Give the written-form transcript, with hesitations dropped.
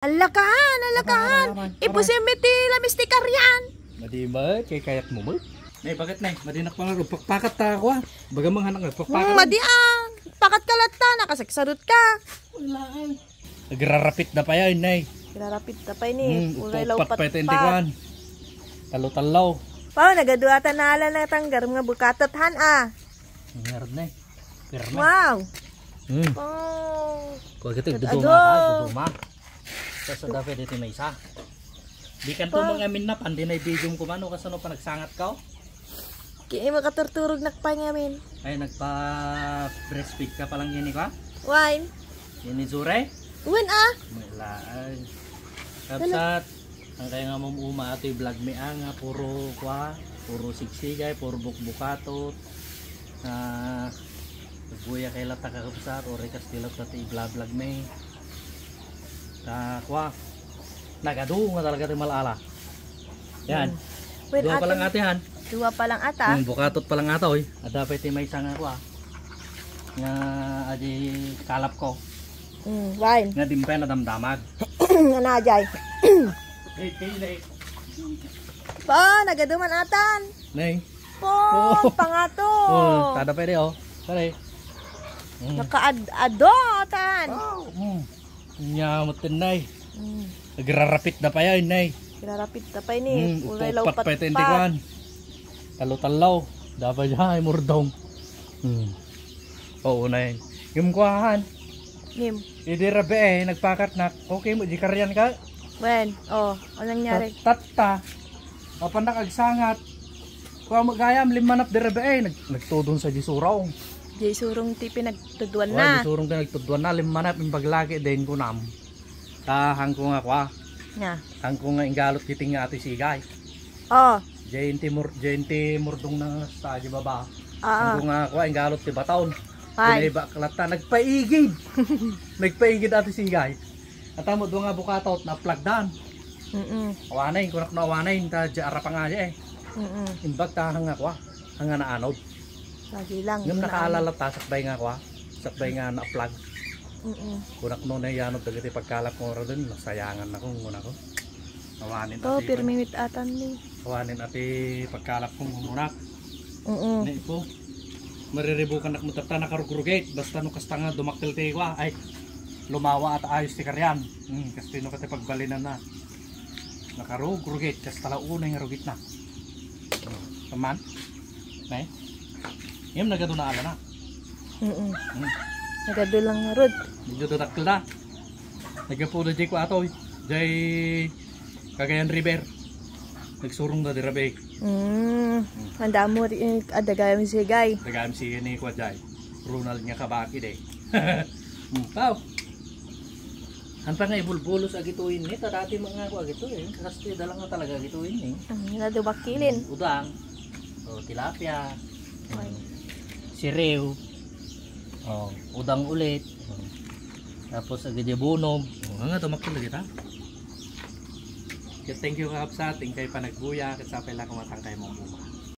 Alakahan. Iposimbit ti lamis ti karyan. Madi ba? Kay kayat mo ba? Nay, bakit nay? Madinak pa nga ro. Pakpakat ta ako ah. Bagamang hanak nga. Pakpakat. Madiang. Pakat kalata. Nakasaksadot ka. Wala ay. Nagrarapit na pa yan, nay. Nagrarapit na pa ni. Upat pa ito yung tikuan. Talo-talaw. Pao, nagaduatan na ala na tanggar mga bukatot han ah. Meron na eh. Perma. Wow. Oh. Kung ito, Ado. duduma ka. Duduma. So dapat dito may isa. Di kan to mga amin na pandi na i-video ko mano kasano pa nagsangat ka. Kaya makaturturog nakpa ngamin. Ay nagpa-breastfeed ka palang yun ka? Wine. Yun Zure? Uwan ah. Wala ay. Kapsat. Ang kaya nga mamuma ato vlog mi nga puro kwa. Puro sigsigay, puro bukbukatot. Buya kay lata ka kapsat. O rekas tilap sa i-vlog mi. Kwa. Nagado nga talaga tayo malala. Yan. Dua pa lang ate han. Dua pa lang ata. Bukatot pa lang ata oy. At dapat may isang kwa. Nga aji kalap ko. Wine. Nga dimpe na damdamag. Ano ajay? Hey. Pa, nagaduman atan. Nay. Po, pangato. Oh, tada pwede oh. Pare. Naka-ado atan. Nyamot din nay. Nagrarapit na pa yan nay. Nagrarapit na pa ini. Upat pa ito yung tikuan. Talo-talaw. Dapat siya ay murdong. Oo na yun. Yung kuhaan. Nim. Idirabe eh. Nagpakat na. Okay mo. Di karyan ka. Wen. Oh. Anong nangyari? Tatta. Kapan nakagsangat. Kuha magayam. Limanap dirabe eh. Nagtudon sa disuraw. Di surong tipi nagtuduan na. Di surong ka nagtuduan na. Limanap yung paglagi din ko nam. Hang ko nga kwa. Nga. Hang ko nga ingalot kiting nga ati sigay. Oh. Jenti murdong na sa baba. Hang ko nga kwa ingalot ti bataon. Ay. Pinay baklata nagpaigid. Nagpaigid ati sigay. At amo do nga bukatot na plagdan. Awanay kunak na awanay ta ara pa nga eh. Imbag ta hang nga kwa. Hang na anod. Lagi lang. Ngem nakaalala ta sakbay nga kwa. Sakbay nga na plug. Kunak no na yanod dagiti pagkalap ko ra dun nasayangan ako nguna ko. Awanin Oh, ati. pirmimit atan ni. Awanin ati pagkalap ko ngunak. Ne po. Mariribukan nak mo tata nakarugruget basta no kasta nga dumaktil ti kwa ay lumawa at ayos ti karyan. Kasi no kati pagbalinan na. Nakarugruget kas tala unay nga rugit na. Taman. Nay. Ngem nagado na ala na. Nagado lang nga rod. Medyo dadaktil na. Nagapulo di ko ato. Jay Cagayan River. Nagsurong na dirabe. Handa mo rin adagay si Gay. Dagam si ni ko jay. Ronald nga kabaki de. Pau. Anta nga ibulbulos agituin ni dati mga ko agito eh. Kasi dala nga talaga agituin eh. Nadubakilin. Udang. O tilapia. Sirew. Udang ulit. Tapos agad bunog. Nga tumakil lagi ta. Thank you kapsa, tingkay pa nagbuya, kasapay lang kumatangkay mong buma.